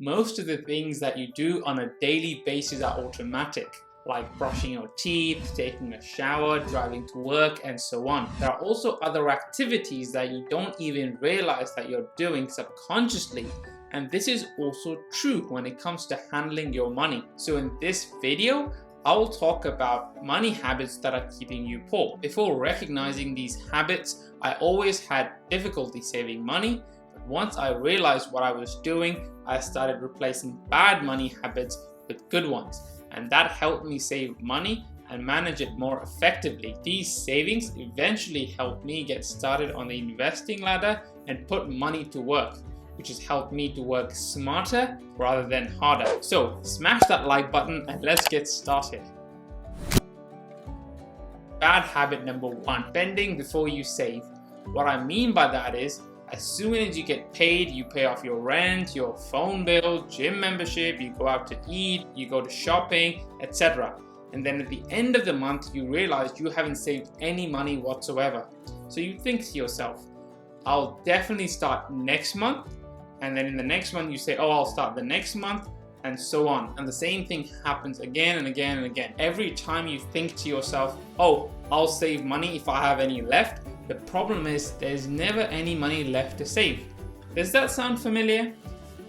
Most of the things that you do on a daily basis are automatic, like brushing your teeth, taking a shower, driving to work, and so on. There are also other activities that you don't even realize that you're doing subconsciously. And this is also true when it comes to handling your money. So in this video, I will talk about money habits that are keeping you poor. Before recognizing these habits, I always had difficulty saving money. But once I realized what I was doing, I started replacing bad money habits with good ones. And that helped me save money and manage it more effectively. These savings eventually helped me get started on the investing ladder and put money to work, which has helped me to work smarter rather than harder. So smash that like button and let's get started. Bad habit number 1, spending before you save. What I mean by that is, as soon as you get paid, you pay off your rent, your phone bill, gym membership, you go out to eat, you go to shopping, etc. And then at the end of the month, you realize you haven't saved any money whatsoever. So you think to yourself, I'll definitely start next month. And then in the next month you say, oh, I'll start the next month, and so on. And the same thing happens again and again and again. Every time you think to yourself, oh, I'll save money if I have any left, the problem is there's never any money left to save. Does that sound familiar?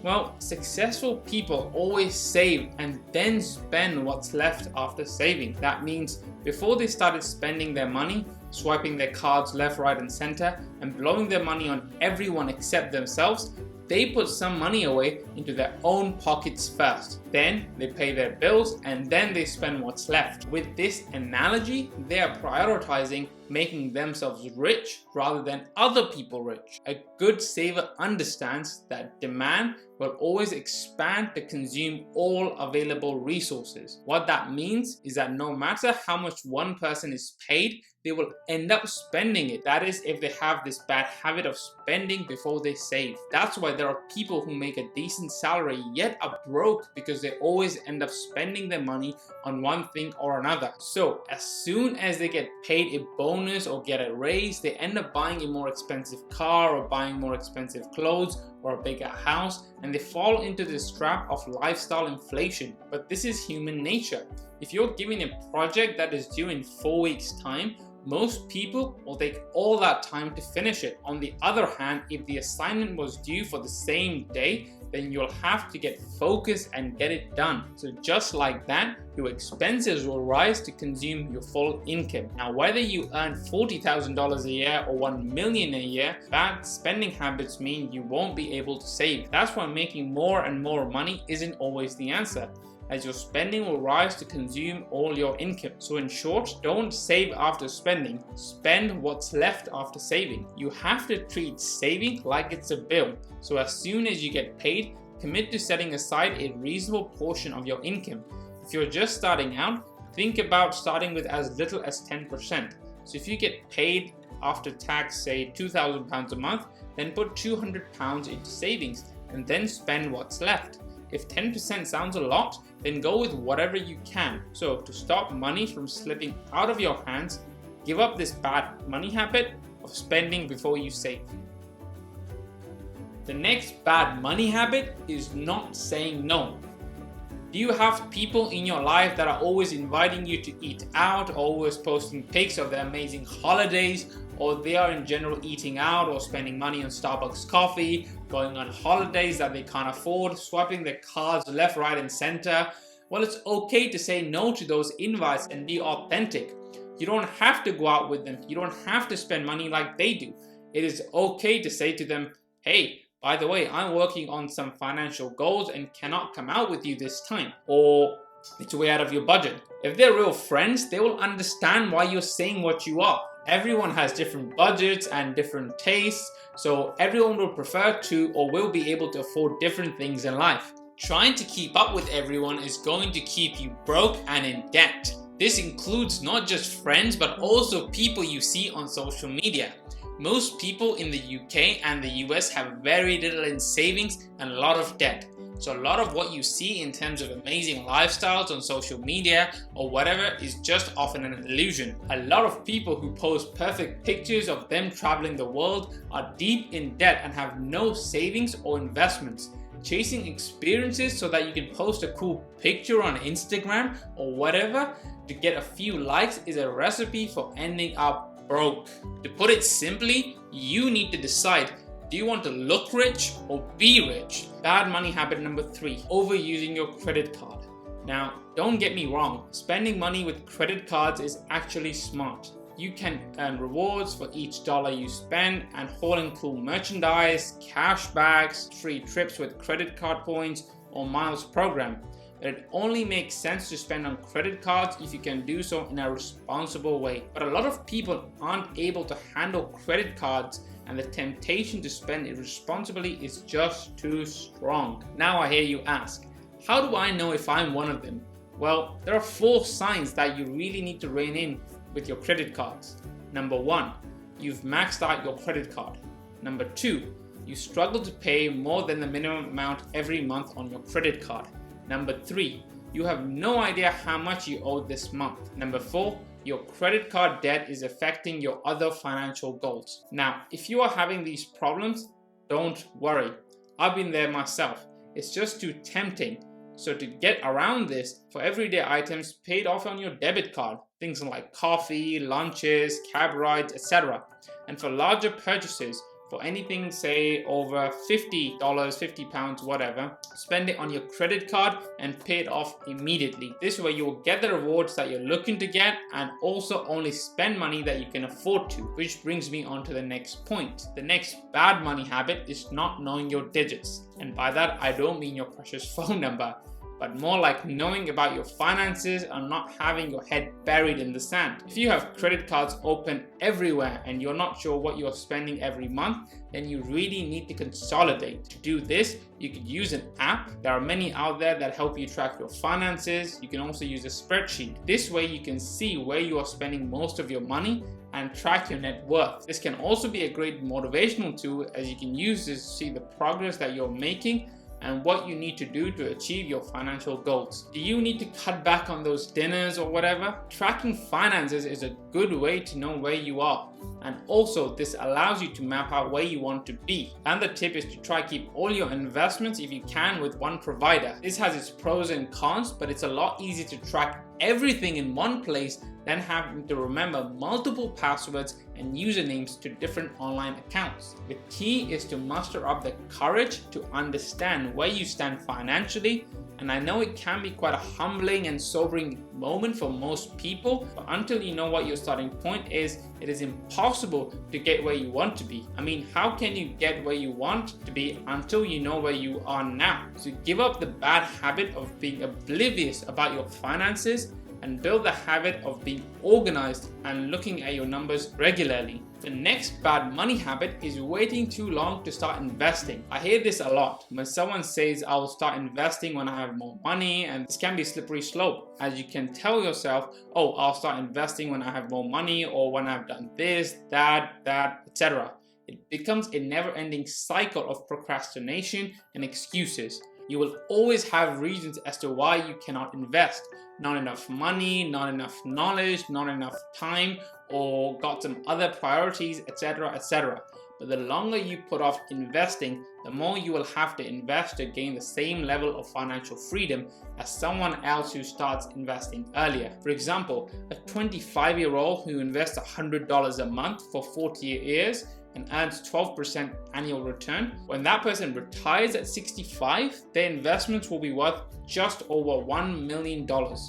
Well, successful people always save and then spend what's left after saving. That means before they started spending their money, swiping their cards left, right, and center, and blowing their money on everyone except themselves, they put some money away into their own pockets first. Then they pay their bills and then they spend what's left. With this analogy, they are prioritizing making themselves rich rather than other people rich. A good saver understands that demand will always expand to consume all available resources. What that means is that no matter how much one person is paid, they will end up spending it. That is, if they have this bad habit of spending before they save. That's why there are people who make a decent salary yet are broke, because they always end up spending their money on one thing or another. So as soon as they get paid a bonus or get a raise, they end up buying a more expensive car or buying more expensive clothes or a bigger house, and they fall into this trap of lifestyle inflation. But this is human nature. If you're given a project that is due in 4 weeks' time, most people will take all that time to finish it. On the other hand, if the assignment was due for the same day, then you'll have to get focused and get it done. So just like that, your expenses will rise to consume your full income. Now, whether you earn $40,000 a year or $1 million a year, bad spending habits mean you won't be able to save. That's why making more and more money isn't always the answer, as your spending will rise to consume all your income. So in short, don't save after spending, spend what's left after saving. You have to treat saving like it's a bill. So as soon as you get paid, commit to setting aside a reasonable portion of your income. If you're just starting out, think about starting with as little as 10%. So if you get paid after tax, say £2,000 a month, then put £200 into savings and then spend what's left. If 10% sounds a lot, then go with whatever you can. So to stop money from slipping out of your hands, give up this bad money habit of spending before you save. The next bad money habit is not saying no. Do you have people in your life that are always inviting you to eat out, always posting pics of their amazing holidays, or they are in general eating out or spending money on Starbucks coffee, going on holidays that they can't afford, swiping their cards left, right, and center? Well, it's okay to say no to those invites and be authentic. You don't have to go out with them. You don't have to spend money like they do. It is okay to say to them, hey, by the way, I'm working on some financial goals and cannot come out with you this time. Or it's way out of your budget. If they're real friends, they will understand why you're saying what you are. Everyone has different budgets and different tastes, so everyone will prefer to or will be able to afford different things in life. Trying to keep up with everyone is going to keep you broke and in debt. This includes not just friends, but also people you see on social media. Most people in the UK and the US have very little in savings and a lot of debt. So a lot of what you see in terms of amazing lifestyles on social media or whatever is just often an illusion. A lot of people who post perfect pictures of them traveling the world are deep in debt and have no savings or investments. Chasing experiences so that you can post a cool picture on Instagram or whatever to get a few likes is a recipe for ending up broke. To put it simply, you need to decide, do you want to look rich or be rich? Bad money habit number 3, overusing your credit card. Now, don't get me wrong, spending money with credit cards is actually smart. You can earn rewards for each dollar you spend and haul in cool merchandise, cashbacks, free trips with credit card points, or miles program. But it only makes sense to spend on credit cards if you can do so in a responsible way. But a lot of people aren't able to handle credit cards, and the temptation to spend irresponsibly is just too strong. Now I hear you ask, how do I know if I'm one of them? Well, there are 4 signs that you really need to rein in with your credit cards. Number 1, you've maxed out your credit card. Number 2, you struggle to pay more than the minimum amount every month on your credit card. Number 3, you have no idea how much you owe this month. Number 4, your credit card debt is affecting your other financial goals. Now, if you are having these problems, don't worry. I've been there myself. It's just too tempting. So to get around this, for everyday items paid off on your debit card, things like coffee, lunches, cab rides, etc. And for larger purchases, for anything say over $50, £50, whatever, spend it on your credit card and pay it off immediately. This way you will get the rewards that you're looking to get and also only spend money that you can afford to. Which brings me on to the next point. The next bad money habit is not knowing your digits. And by that I don't mean your precious phone number, but more like knowing about your finances and not having your head buried in the sand. If you have credit cards open everywhere and you're not sure what you're spending every month, then you really need to consolidate. To do this, you could use an app. There are many out there that help you track your finances. You can also use a spreadsheet. This way you can see where you are spending most of your money and track your net worth. This can also be a great motivational tool, as you can use this to see the progress that you're making and what you need to do to achieve your financial goals. Do you need to cut back on those dinners or whatever? Tracking finances is a good way to know where you are, and also this allows you to map out where you want to be. And the tip is to try keep all your investments if you can with one provider. This has its pros and cons, but it's a lot easier to track everything in one place than having to remember multiple passwords and usernames to different online accounts. The key is to muster up the courage to understand where you stand financially, and I know it can be quite a humbling and sobering moment for most people, but until you know what your starting point is, it is impossible to get where you want to be. I mean, how can you get where you want to be until you know where you are now? So give up the bad habit of being oblivious about your finances and build the habit of being organized and looking at your numbers regularly. The next bad money habit is waiting too long to start investing. I hear this a lot when someone says I'll start investing when I have more money, and this can be a slippery slope, as you can tell yourself, oh, I'll start investing when I have more money or when I've done this, that, etc. It becomes a never-ending cycle of procrastination and excuses. You will always have reasons as to why you cannot invest. Not enough money, not enough knowledge, not enough time, or got some other priorities, etc., etc. But the longer you put off investing, the more you will have to invest to gain the same level of financial freedom as someone else who starts investing earlier. For example, a 25-year-old who invests $100 a month for 40 years and earns 12% annual return, when that person retires at 65, their investments will be worth just over $1 million.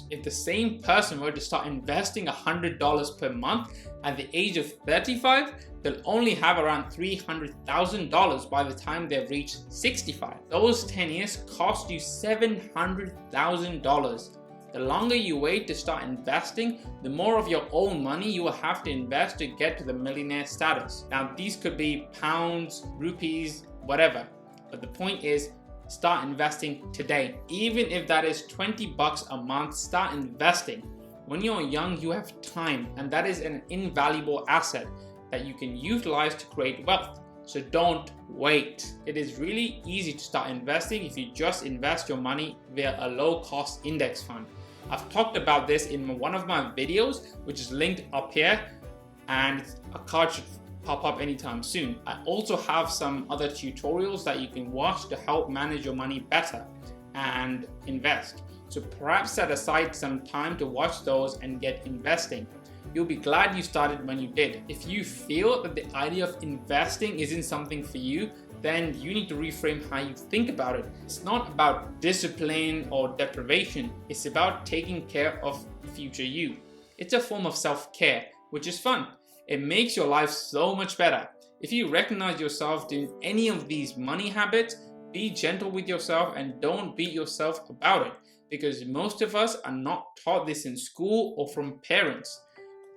If the same person were to start investing $100 per month at the age of 35, they'll only have around $300,000 by the time they've reached 65. Those 10 years cost you $700,000. The longer you wait to start investing, the more of your own money you will have to invest to get to the millionaire status. Now, these could be pounds, rupees, whatever. But the point is, start investing today. Even if that is $20 a month, start investing. When you're young, you have time, and that is an invaluable asset that you can utilize to create wealth. So don't wait. It is really easy to start investing if you just invest your money via a low-cost index fund. I've talked about this in one of my videos, which is linked up here, and a card should pop up anytime soon. I also have some other tutorials that you can watch to help manage your money better and invest. So perhaps set aside some time to watch those and get investing. You'll be glad you started when you did. If you feel that the idea of investing isn't something for you, then you need to reframe how you think about it. It's not about discipline or deprivation. It's about taking care of future you. It's a form of self-care, which is fun. It makes your life so much better. If you recognize yourself doing any of these money habits, be gentle with yourself and don't beat yourself about it, because most of us are not taught this in school or from parents.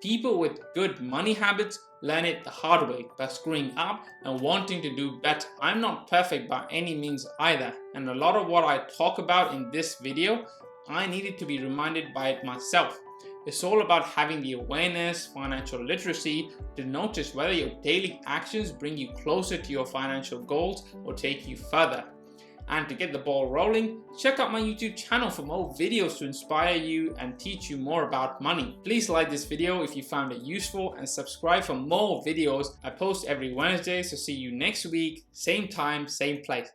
People with good money habits learn it the hard way by screwing up and wanting to do better. I'm not perfect by any means either, and a lot of what I talk about in this video, I needed to be reminded by it myself. It's all about having the awareness, financial literacy to notice whether your daily actions bring you closer to your financial goals or take you further. And to get the ball rolling, check out my YouTube channel for more videos to inspire you and teach you more about money. Please like this video if you found it useful and subscribe for more videos. I post every Wednesday, so see you next week, same time, same place.